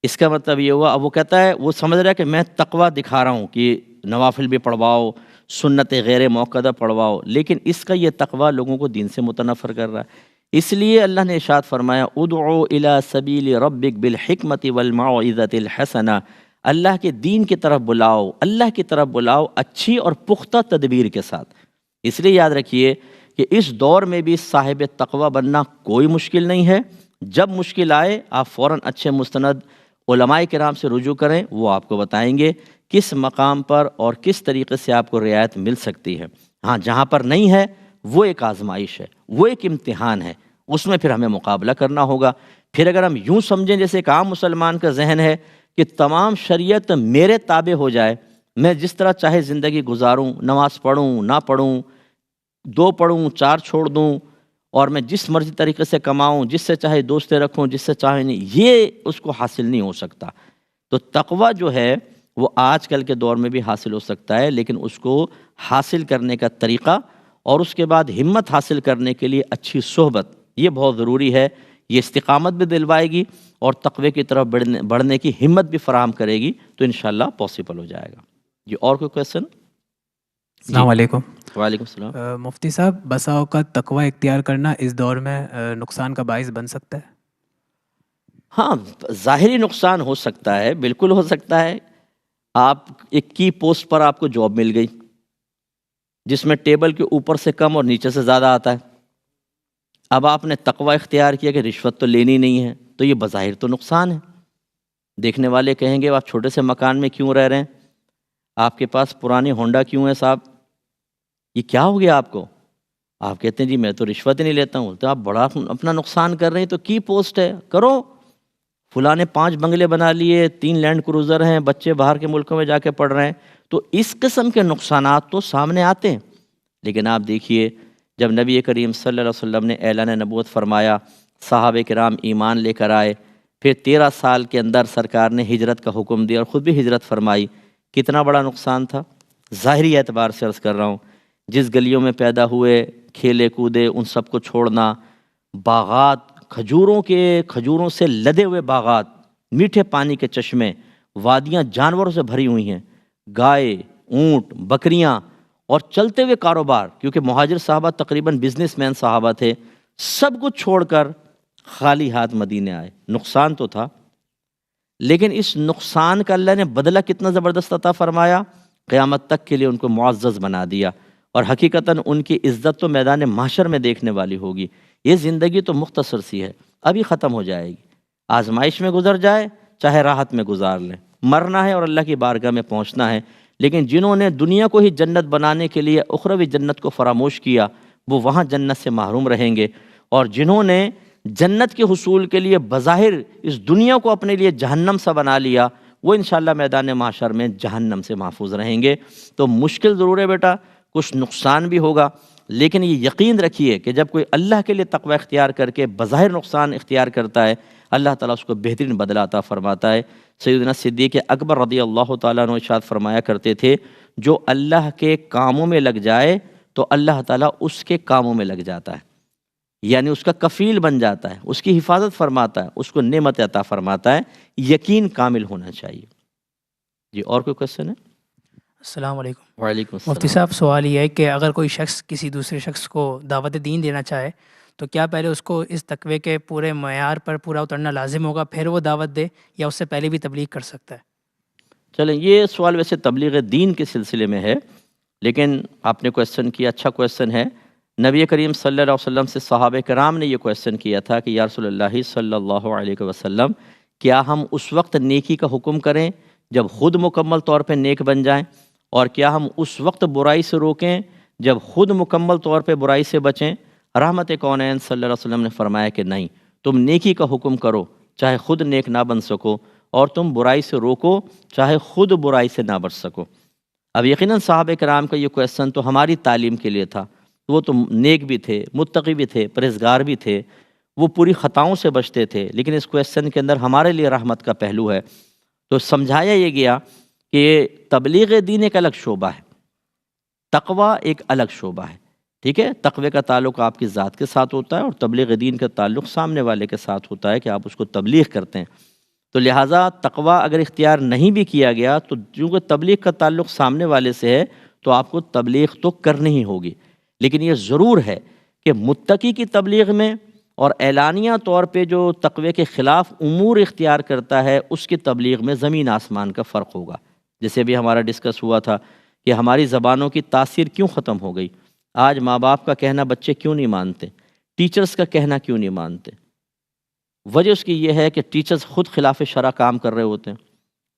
اس کا مطلب یہ ہوا، اب وہ کہتا ہے وہ سمجھ رہا ہے کہ میں تقوی دکھا رہا ہوں کہ نوافل بھی پڑھواؤ، سنت غیر موقدہ پڑھواؤ، لیکن اس کا یہ تقوی لوگوں کو دین سے متنفر کر رہا ہے۔ اس لیے اللہ نے ارشاد فرمایا ادعو الی سبیل ربک بالحکمت والموعظۃ الحسنہ، اللہ کے دین کی طرف بلاؤ، اللہ کی طرف بلاؤ اچھی اور پختہ تدبیر کے ساتھ۔ اس لیے یاد رکھیے کہ اس دور میں بھی صاحب تقوی بننا کوئی مشکل نہیں ہے۔ جب مشکل آئے آپ فوراً اچھے مستند علماء کرام سے رجوع کریں، وہ آپ کو بتائیں گے کس مقام پر اور کس طریقے سے آپ کو رعایت مل سکتی ہے۔ ہاں جہاں پر نہیں ہے وہ ایک آزمائش ہے، وہ ایک امتحان ہے، اس میں پھر ہمیں مقابلہ کرنا ہوگا۔ پھر اگر ہم یوں سمجھیں جیسے ایک عام مسلمان کا ذہن ہے کہ تمام شریعت میرے تابع ہو جائے، میں جس طرح چاہے زندگی گزاروں، نماز پڑھوں نہ پڑھوں، 2 پڑھوں 4 چھوڑ دوں، اور میں جس مرضی طریقے سے کماؤں، جس سے چاہے دوستے رکھوں، جس سے چاہے نہیں، یہ اس کو حاصل نہیں ہو سکتا۔ تو تقوی جو ہے وہ آج کل کے دور میں بھی حاصل ہو سکتا ہے، لیکن اس کو حاصل کرنے کا طریقہ اور اس کے بعد ہمت حاصل کرنے کے لیے اچھی صحبت یہ بہت ضروری ہے۔ یہ استقامت بھی دلوائے گی اور تقوی کی طرف بڑھنے کی ہمت بھی فراہم کرے گی، تو انشاءاللہ پاسبل ہو جائے گا۔ جی اور کوئی کویسچن؟ السلام علیکم۔ وعلیکم السلام۔ مفتی صاحب، بسا اوقات تقوی اختیار کرنا اس دور میں نقصان کا باعث بن سکتا ہے؟ ہاں ظاہری نقصان ہو سکتا ہے، بالکل ہو سکتا ہے۔ آپ ایک کی پوسٹ پر آپ کو جاب مل گئی جس میں ٹیبل کے اوپر سے کم اور نیچے سے زیادہ آتا ہے، اب آپ نے تقوی اختیار کیا کہ رشوت تو لینی نہیں ہے، تو یہ بظاہر تو نقصان ہے۔ دیکھنے والے کہیں گے آپ چھوٹے سے مکان میں کیوں رہ رہے ہیں، آپ کے پاس پرانی ہونڈا کیوں ہے صاحب، یہ کیا ہو گیا آپ کو؟ آپ کہتے ہیں جی میں تو رشوت ہی نہیں لیتا ہوں۔ تو آپ بڑا اپنا نقصان کر رہے ہیں، تو کی پوسٹ ہے کرو، فلاں نے 5 بنگلے بنا لیے، 3 لینڈ کروزر ہیں، بچے باہر کے ملکوں میں جا کے پڑھ رہے ہیں، تو اس قسم کے نقصانات تو سامنے آتے ہیں۔ لیکن آپ دیکھیے جب نبی کریم صلی اللہ علیہ وسلم نے اعلان نبوت فرمایا، صحابہ کرام ایمان لے کر آئے، پھر 13 سال کے اندر سرکار نے ہجرت کا حکم دیا اور خود بھی ہجرت فرمائی، کتنا بڑا نقصان تھا۔ ظاہری اعتبار سے عرض کر رہا ہوں، جس گلیوں میں پیدا ہوئے، کھیلے کودے، ان سب کو چھوڑنا، باغات، کھجوروں سے لدے ہوئے باغات، میٹھے پانی کے چشمے، وادیاں جانوروں سے بھری ہوئی ہیں، گائے، اونٹ، بکریاں، اور چلتے ہوئے کاروبار، کیونکہ مہاجر صحابہ تقریباً بزنس مین صحابہ تھے، سب کچھ چھوڑ کر خالی ہاتھ مدینے آئے۔ نقصان تو تھا، لیکن اس نقصان کا اللہ نے بدلہ کتنا زبردست عطا فرمایا، قیامت تک کے لیے ان کو معزز بنا دیا، اور حقیقتاً ان کی عزت تو میدان محشر میں دیکھنے والی ہوگی۔ یہ زندگی تو مختصر سی ہے، ابھی ختم ہو جائے گی، آزمائش میں گزر جائے چاہے راحت میں گزار لیں، مرنا ہے اور اللہ کی بارگاہ میں پہنچنا ہے۔ لیکن جنہوں نے دنیا کو ہی جنت بنانے کے لیے اخروی جنت کو فراموش کیا، وہ وہاں جنت سے محروم رہیں گے، اور جنہوں نے جنت کے حصول کے لیے بظاہر اس دنیا کو اپنے لیے جہنم سا بنا لیا، وہ انشاءاللہ میدان محشر میں جہنم سے محفوظ رہیں گے۔ تو مشکل ضرور ہے بیٹا، کچھ نقصان بھی ہوگا، لیکن یہ یقین رکھیے کہ جب کوئی اللہ کے لیے تقوی اختیار کر کے بظاہر نقصان اختیار کرتا ہے، اللہ تعالیٰ اس کو بہترین بدلہ عطا فرماتا ہے۔ سیدنا صدیق اکبر رضی اللہ تعالیٰ عنہ ارشاد فرمایا کرتے تھے، جو اللہ کے کاموں میں لگ جائے تو اللہ تعالیٰ اس کے کاموں میں لگ جاتا ہے، یعنی اس کا کفیل بن جاتا ہے، اس کی حفاظت فرماتا ہے، اس کو نعمت عطا فرماتا ہے۔ یقین کامل ہونا چاہیے۔ جی اور کوئی کوشچن ہے؟ السلام علیکم وعلیکم مفتی السلام۔ صاحب، سوال یہ ہے کہ اگر کوئی شخص کسی دوسرے شخص کو دعوت دین دینا چاہے تو کیا پہلے اس کو اس تقوی کے پورے معیار پر پورا اترنا لازم ہوگا پھر وہ دعوت دے، یا اس سے پہلے بھی تبلیغ کر سکتا ہے؟ چلیں، یہ سوال ویسے تبلیغ دین کے سلسلے میں ہے، لیکن آپ نے کویسچن کیا، اچھا کویسچن ہے۔ نبی کریم صلی اللہ علیہ وسلم سے صحابہ کرام نے یہ کویسچن کیا تھا کہ یا رسول اللہ صلی اللہ علیہ وسلم، کیا ہم اس وقت نیکی کا حکم کریں جب خود مکمل طور پہ نیک بن جائیں، اور کیا ہم اس وقت برائی سے روکیں جب خود مکمل طور پہ برائی سے بچیں؟ رحمت کونین صلی اللہ علیہ وسلم نے فرمایا کہ نہیں، تم نیکی کا حکم کرو چاہے خود نیک نہ بن سکو، اور تم برائی سے روکو چاہے خود برائی سے نہ بچ سکو۔ اب یقیناً صحابہ کرام کا یہ کویسچن تو ہماری تعلیم کے لیے تھا، وہ تو نیک بھی تھے، متقی بھی تھے، پرہیزگار بھی تھے، وہ پوری خطاؤں سے بچتے تھے، لیکن اس کویسچن کے اندر ہمارے لیے رحمت کا پہلو ہے۔ تو سمجھایا یہ گیا کہ تبلیغ دین ایک الگ شعبہ ہے، تقوی ایک الگ شعبہ ہے، ٹھیک ہے؟ تقوی کا تعلق آپ کی ذات کے ساتھ ہوتا ہے، اور تبلیغ دین کا تعلق سامنے والے کے ساتھ ہوتا ہے کہ آپ اس کو تبلیغ کرتے ہیں۔ تو لہٰذا تقوی اگر اختیار نہیں بھی کیا گیا تو چونکہ تبلیغ کا تعلق سامنے والے سے ہے تو آپ کو تبلیغ تو کرنی ہی ہوگی، لیکن یہ ضرور ہے کہ متقی کی تبلیغ میں اور اعلانیہ طور پہ جو تقوی کے خلاف امور اختیار کرتا ہے اس کی تبلیغ میں زمین آسمان کا فرق ہوگا۔ جیسے بھی ہمارا ڈسکس ہوا تھا کہ ہماری زبانوں کی تاثیر کیوں ختم ہو گئی، آج ماں باپ کا کہنا بچے کیوں نہیں مانتے، ٹیچرز کا کہنا کیوں نہیں مانتے؟ وجہ اس کی یہ ہے کہ ٹیچرز خود خلاف شرع کام کر رہے ہوتے ہیں،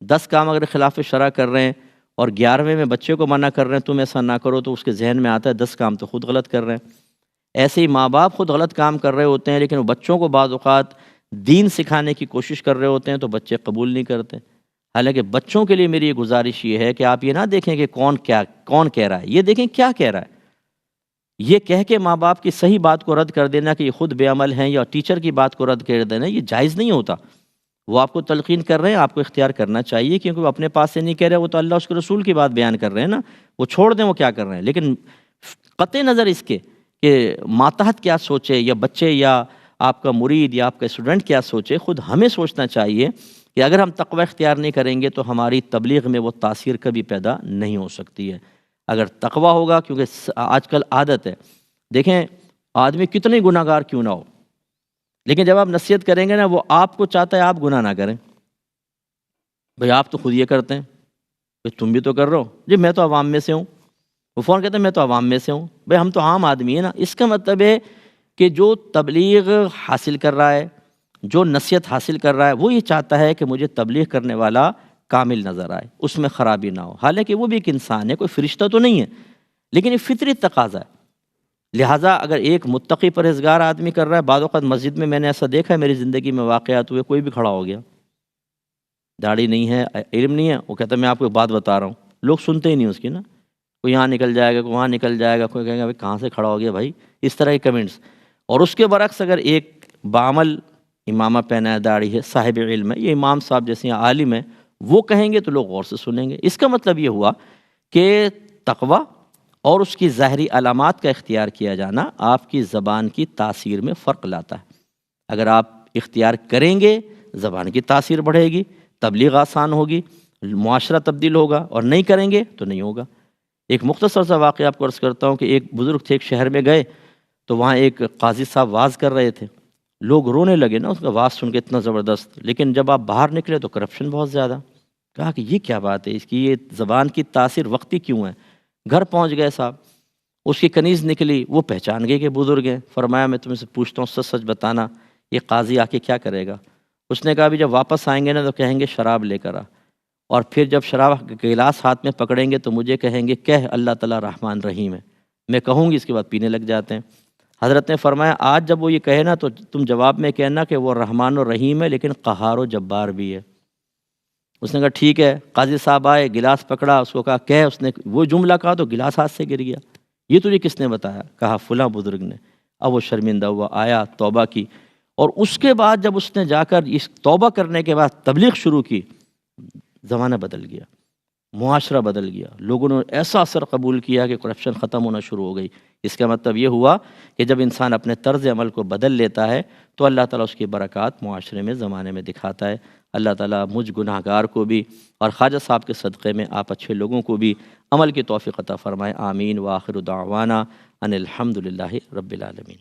10 کام اگر خلاف شرع کر رہے ہیں اور 11ویں میں بچے کو منع کر رہے ہیں تم ایسا نہ کرو، تو اس کے ذہن میں آتا ہے 10 کام تو خود غلط کر رہے ہیں۔ ایسے ہی ماں باپ خود غلط کام کر رہے ہوتے ہیں، لیکن وہ بچوں کو بعض اوقات دین سکھانے کی کوشش کر رہے ہوتے ہیں تو بچے قبول نہیں کرتے۔ حالانکہ بچوں کے لیے میری یہ گزارش یہ ہے کہ آپ یہ نہ دیکھیں کہ کون کہہ رہا ہے، یہ دیکھیں کیا کہہ رہا ہے۔ یہ کہہ کے ماں باپ کی صحیح بات کو رد کر دینا کہ یہ خود بے عمل ہیں، یا ٹیچر کی بات کو رد کر دینا، یہ جائز نہیں ہوتا۔ وہ آپ کو تلقین کر رہے ہیں، آپ کو اختیار کرنا چاہیے، کیونکہ وہ اپنے پاس سے نہیں کہہ رہے، وہ تو اللہ اس کے رسول کی بات بیان کر رہے ہیں نا، وہ چھوڑ دیں وہ کیا کر رہے ہیں۔ لیکن قطع نظر اس کے کہ ماتحت کیا سوچے، یا بچے یا آپ کا مرید یا آپ کا اسٹوڈنٹ کیا سوچے، خود ہمیں سوچنا چاہیے کہ اگر ہم تقوی اختیار نہیں کریں گے تو ہماری تبلیغ میں وہ تاثیر کبھی پیدا نہیں ہو سکتی ہے۔ اگر تقوی ہوگا، کیونکہ آج کل عادت ہے، دیکھیں آدمی کتنے گناہ گار کیوں نہ ہو، لیکن جب آپ نصیحت کریں گے نا، وہ آپ کو چاہتا ہے آپ گناہ نہ کریں۔ بھئی آپ تو خود یہ کرتے ہیں، بھئی تم بھی تو کر رہے ہو، جی میں تو عوام میں سے ہوں۔ وہ فون کہتے ہیں میں تو عوام میں سے ہوں، بھئی ہم تو عام آدمی ہیں نا۔ اس کا مطلب ہے کہ جو تبلیغ حاصل کر رہا ہے، جو نصیحت حاصل کر رہا ہے، وہ یہ چاہتا ہے کہ مجھے تبلیغ کرنے والا کامل نظر آئے، اس میں خرابی نہ ہو، حالانکہ وہ بھی ایک انسان ہے، کوئی فرشتہ تو نہیں ہے، لیکن یہ فطری تقاضا ہے۔ لہٰذا اگر ایک متقی پرہیزگار آدمی کر رہا ہے، بعض اوقات مسجد میں نے ایسا دیکھا ہے، میری زندگی میں واقعات ہوئے، کوئی بھی کھڑا ہو گیا، داڑھی نہیں ہے، علم نہیں ہے، وہ کہتا ہے میں آپ کو ایک بات بتا رہا ہوں، لوگ سنتے ہی نہیں اس کی نا، کوئی یہاں نکل جائے گا، کوئی وہاں نکل جائے گا، کوئی کہے گا بھائی کہاں سے کھڑا ہو گیا بھائی، اس طرح کے کمنٹس۔ اور اس کے برعکس اگر ایک بعمل امامہ پہنا ہے، داڑھی ہے، صاحب علم ہے، یہ امام صاحب جیسے عالم ہے، وہ کہیں گے تو لوگ غور سے سنیں گے۔ اس کا مطلب یہ ہوا کہ تقویٰ اور اس کی ظاہری علامات کا اختیار کیا جانا آپ کی زبان کی تاثیر میں فرق لاتا ہے۔ اگر آپ اختیار کریں گے، زبان کی تاثیر بڑھے گی، تبلیغ آسان ہوگی، معاشرہ تبدیل ہوگا، اور نہیں کریں گے تو نہیں ہوگا۔ ایک مختصر سا واقعہ آپ کو عرض کرتا ہوں کہ ایک بزرگ تھے، ایک شہر میں گئے تو وہاں ایک قاضی صاحب واز کر رہے تھے، لوگ رونے لگے نا اس کا واز سن کے، اتنا زبردست، لیکن جب آپ باہر نکلے تو کرپشن بہت زیادہ۔ کہا کہ یہ کیا بات ہے، اس کی یہ زبان کی تاثیر وقتی کیوں ہے؟ گھر پہنچ گئے صاحب، اس کی کنیز نکلی، وہ پہچان گئے کہ بزرگ ہیں۔ فرمایا میں تمہیں سے پوچھتا ہوں، سچ سچ بتانا، یہ قاضی آ کے کیا کرے گا؟ اس نے کہا بھی جب واپس آئیں گے نا تو کہیں گے شراب لے کر آ، اور پھر جب شراب کا گلاس ہاتھ میں پکڑیں گے تو مجھے کہیں گے کہہ اللہ تعالیٰ رحمان رحیم ہے، میں کہوں گی، اس کے بعد پینے لگ جاتے ہیں۔ حضرت نے فرمایا آج جب وہ یہ کہے نا تو تم جواب میں کہنا کہ وہ رحمان و رحیم ہے لیکن قہار و جبار بھی ہے۔ اس نے کہا ٹھیک ہے۔ قاضی صاحب آئے، گلاس پکڑا، اس کو کہا کہ اس نے وہ جملہ کہا تو گلاس ہاتھ سے گر گیا۔ یہ تجھے کس نے بتایا؟ کہا فلاں بزرگ نے۔ اب وہ شرمندہ ہوا، آیا، توبہ کی، اور اس کے بعد جب اس نے جا کر اس توبہ کرنے کے بعد تبلیغ شروع کی، زمانہ بدل گیا، معاشرہ بدل گیا، لوگوں نے ایسا اثر قبول کیا کہ کرپشن ختم ہونا شروع ہو گئی۔ اس کا مطلب یہ ہوا کہ جب انسان اپنے طرز عمل کو بدل لیتا ہے تو اللہ تعالیٰ اس کی برکات معاشرے میں، زمانے میں دکھاتا ہے۔ اللہ تعالیٰ مجھ گناہ گار کو بھی اور خواجہ صاحب کے صدقے میں آپ اچھے لوگوں کو بھی عمل کی توفیق عطا فرمائے۔ آمین۔ وآخر دعوانا ان الحمد للہ رب العالمین۔